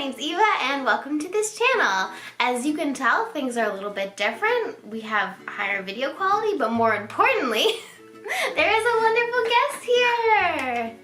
name's Eva and welcome to this channel. As you can tell, things are a little bit different. We have higher video quality, but more importantly, there is a wonderful guest here.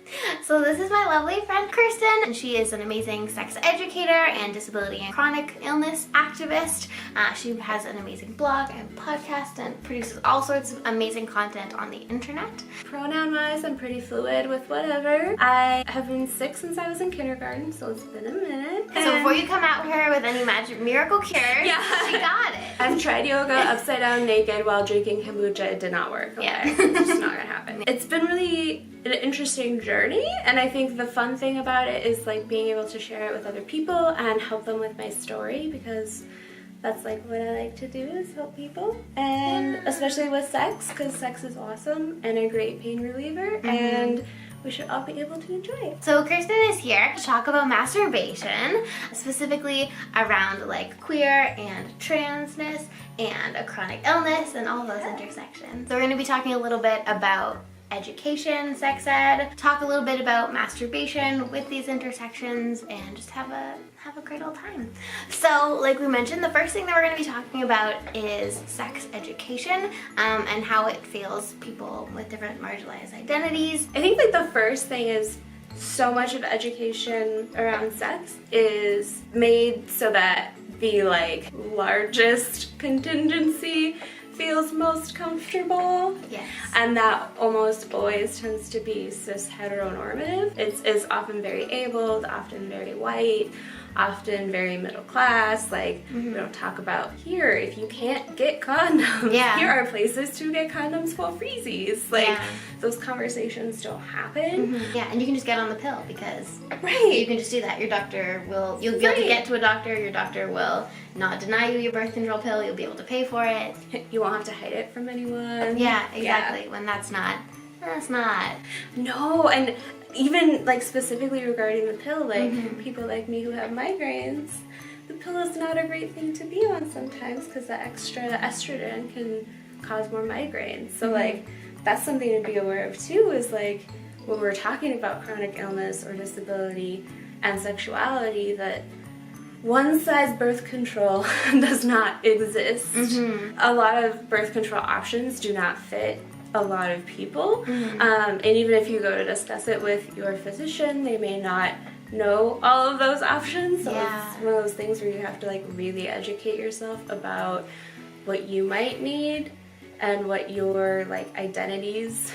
So this is my lovely friend Kirsten, and she is an amazing sex educator and disability and chronic illness activist. She has an amazing blog and podcast and produces all sorts of amazing content on the internet. Pronoun-wise, I'm pretty fluid with whatever. I have been sick since I was in kindergarten, so it's been a minute. So before you come out here with any magic miracle cure, she got it. I've tried yoga upside down naked while drinking kombucha. It did not work. Okay? Yeah. It's just not gonna happen. It's been really an interesting journey, and I think the fun thing about it is like being able to share it with other people and help them with my story, because that's like what I like to do, is help people, and especially with sex, because sex is awesome and a great pain reliever, and we should all be able to enjoy it. So Kirsten is here to talk about masturbation, specifically around like queer and transness and a chronic illness and all those intersections. So we're going to be talking a little bit about education, sex ed, talk a little bit about masturbation with these intersections, and just have a great old time. So like we mentioned, the first thing that we're going to be talking about is sex education and how it feels people with different marginalized identities. I think like the first thing is so much of education around sex is made so that the like largest contingency feels most comfortable. Yes. And that almost always tends to be cis heteronormative. It's often very abled, often very white, often very middle class. Like we don't talk about here, if you can't get condoms, here are places to get condoms for freezies. Like those conversations don't happen. Yeah, and you can just get on the pill because you can just do that. Your doctor will, you'll be able to get to a doctor, your doctor will not deny you your birth control pill, you'll be able to pay for it. You won't have to hide it from anyone. Yeah, exactly. When that's not. No, and even like specifically regarding the pill, like people like me who have migraines, the pill is not a great thing to be on sometimes because the extra estrogen can cause more migraines. So like that's something to be aware of too, is like when we're talking about chronic illness or disability and sexuality, that one size birth control does not exist. A lot of birth control options do not fit a lot of people, and even if you go to discuss it with your physician, they may not know all of those options. So it's one of those things where you have to like really educate yourself about what you might need and what your like identities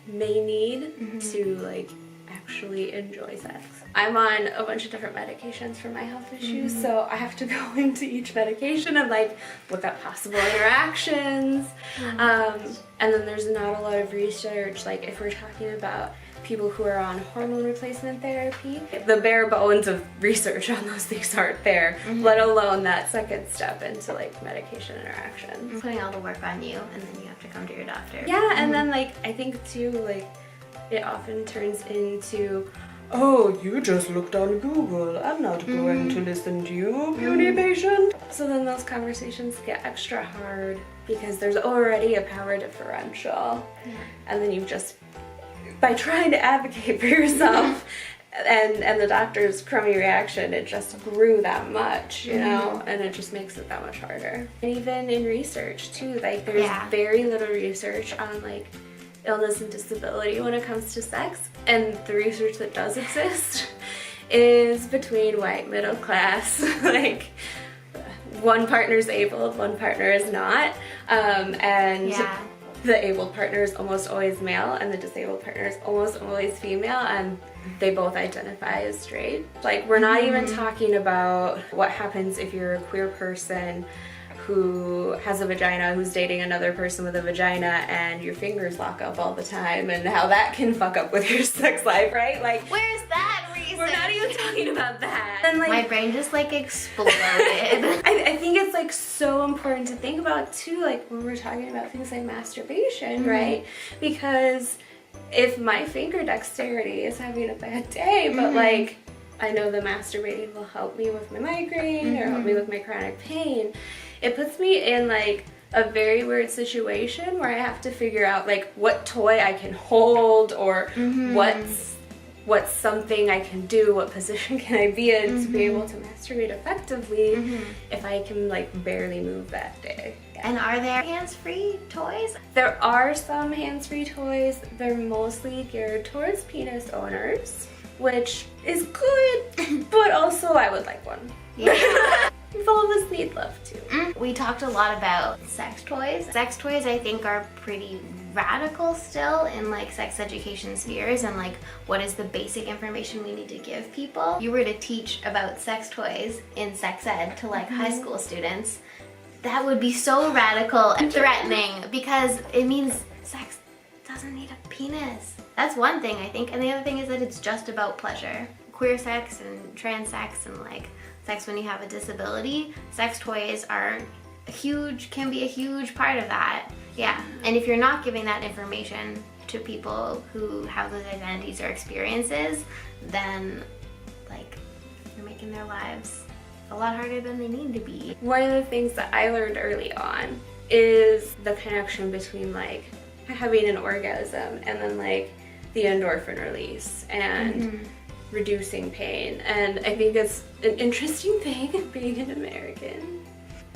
may need to like actually enjoy sex. I'm on a bunch of different medications for my health issues, so I have to go into each medication and like look up possible interactions. And then there's not a lot of research, like if we're talking about people who are on hormone replacement therapy, the bare bones of research on those things aren't there, let alone that second step into like medication interactions. Putting all the work on you, and then you have to come to your doctor. Yeah, and then like I think too, like it often turns into, oh, you just looked on Google, I'm not going to listen to you, beauty patient. So then those conversations get extra hard because there's already a power differential. And then you've just, by trying to advocate for yourself and the doctor's crummy reaction, it just grew that much, you know, and it just makes it that much harder. And even in research too, like there's very little research on like illness and disability when it comes to sex, and the research that does exist is between white middle class, like one partner's abled, one partner is not, and the abled partner is almost always male and the disabled partner is almost always female, and they both identify as straight. Like we're not even talking about what happens if you're a queer person who has a vagina who's dating another person with a vagina and your fingers lock up all the time, and how that can fuck up with your sex life, right? Like, where's that reason? We're not even talking about that. And like, my brain just like exploded. I think it's like so important to think about too, like when we're talking about things like masturbation, right? Because if my finger dexterity is having a bad day, but like I know the masturbating will help me with my migraine or help me with my chronic pain, it puts me in like a very weird situation where I have to figure out like what toy I can hold or what's what's something I can do, what position can I be in to be able to masturbate effectively if I can like barely move that day. And are there hands-free toys? There are some hands-free toys. They're mostly geared towards penis owners, which is good, but also I would like one. Yeah. All of us need love too. We talked a lot about sex toys. Sex toys, I think, are pretty radical still in like sex education spheres, and like what is the basic information we need to give people. You were to teach about sex toys in sex ed to like high school students. That would be so radical and threatening because it means sex doesn't need a penis. That's one thing I think, and the other thing is that it's just about pleasure. Queer sex and trans sex and like sex when you have a disability, sex toys can be a huge part of that. Yeah, and if you're not giving that information to people who have those identities or experiences, then like you're making their lives a lot harder than they need to be. One of the things that I learned early on is the connection between like having an orgasm and then like the endorphin release and reducing pain. And I think it's an interesting thing being an American.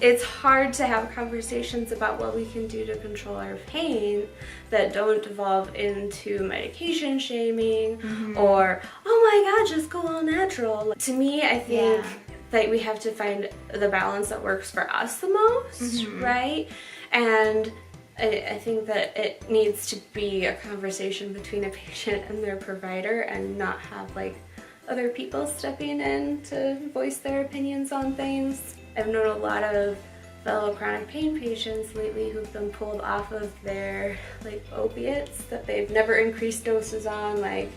It's hard to have conversations about what we can do to control our pain that don't devolve into medication shaming or, oh my god, just go all natural. To me, I think that we have to find the balance that works for us the most, right? And I think that it needs to be a conversation between a patient and their provider and not have like other people stepping in to voice their opinions on things. I've known a lot of fellow chronic pain patients lately who've been pulled off of their like opiates that they've never increased doses on, like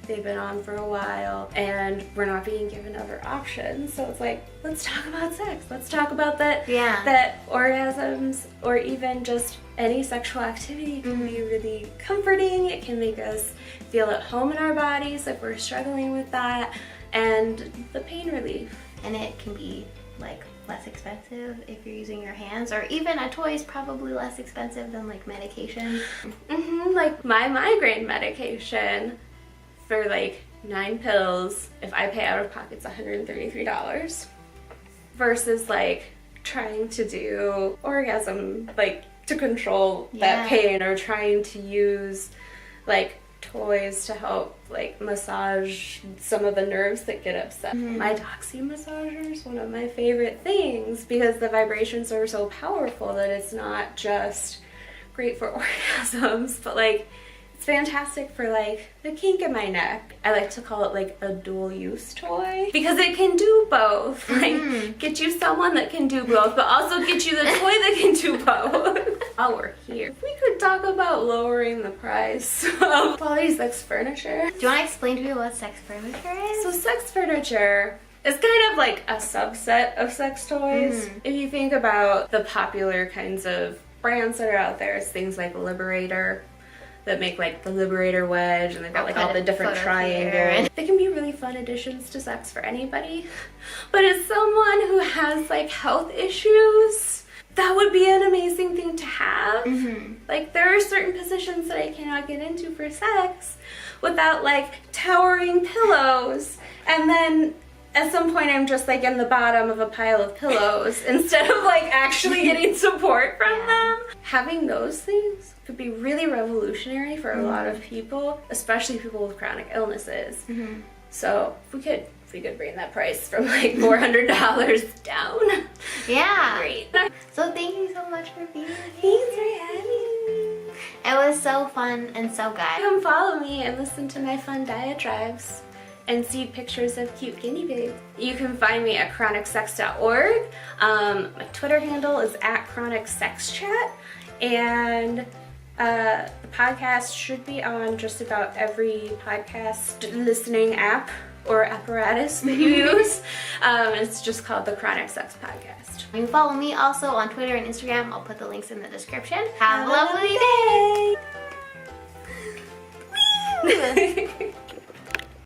they've been on for a while, and we're not being given other options. So it's like, let's talk about sex. Let's talk about that. That orgasms or even just any sexual activity can be really comforting. It can make us feel at home in our bodies if we're struggling with that, and the pain relief. And it can be like less expensive if you're using your hands, or even a toy is probably less expensive than like medication. Like my migraine medication for like 9 pills, if I pay out of pocket, it's $133 versus like trying to do orgasm, like to control that pain, or trying to use like toys to help like massage some of the nerves that get upset. My doxy massager is one of my favorite things because the vibrations are so powerful that it's not just great for orgasms, but like it's fantastic for like the kink in my neck. I like to call it like a dual use toy because it can do both. Like get you someone that can do both, but also get you the toy that can do both. While we're here, we could talk about lowering the price of quality sex furniture. Do you want to explain to me what sex furniture is? So sex furniture is kind of like a subset of sex toys. If you think about the popular kinds of brands that are out there, it's things like Liberator, that make like the Liberator wedge, and they've got like all the different triangles. They can be really fun additions to sex for anybody. But as someone who has like health issues, that would be an amazing thing to have. Like there are certain positions that I cannot get into for sex without like towering pillows, and then at some point I'm just like in the bottom of a pile of pillows instead of like actually getting support from them. Having those things could be really revolutionary for a lot of people, especially people with chronic illnesses. So if we could bring that price from like $400 down. Yeah. Great. So thank you so much for being here. Thanks for having me. It was so fun and so good. Come follow me and listen to my fun diatribes and see pictures of cute guinea pigs. You can find me at chronicsex.org. My Twitter handle is @chronicsexchat, and the podcast should be on just about every podcast listening app or apparatus that you use. It's just called the Chronic Sex Podcast. You can follow me also on Twitter and Instagram. I'll put the links in the description. Have a lovely day!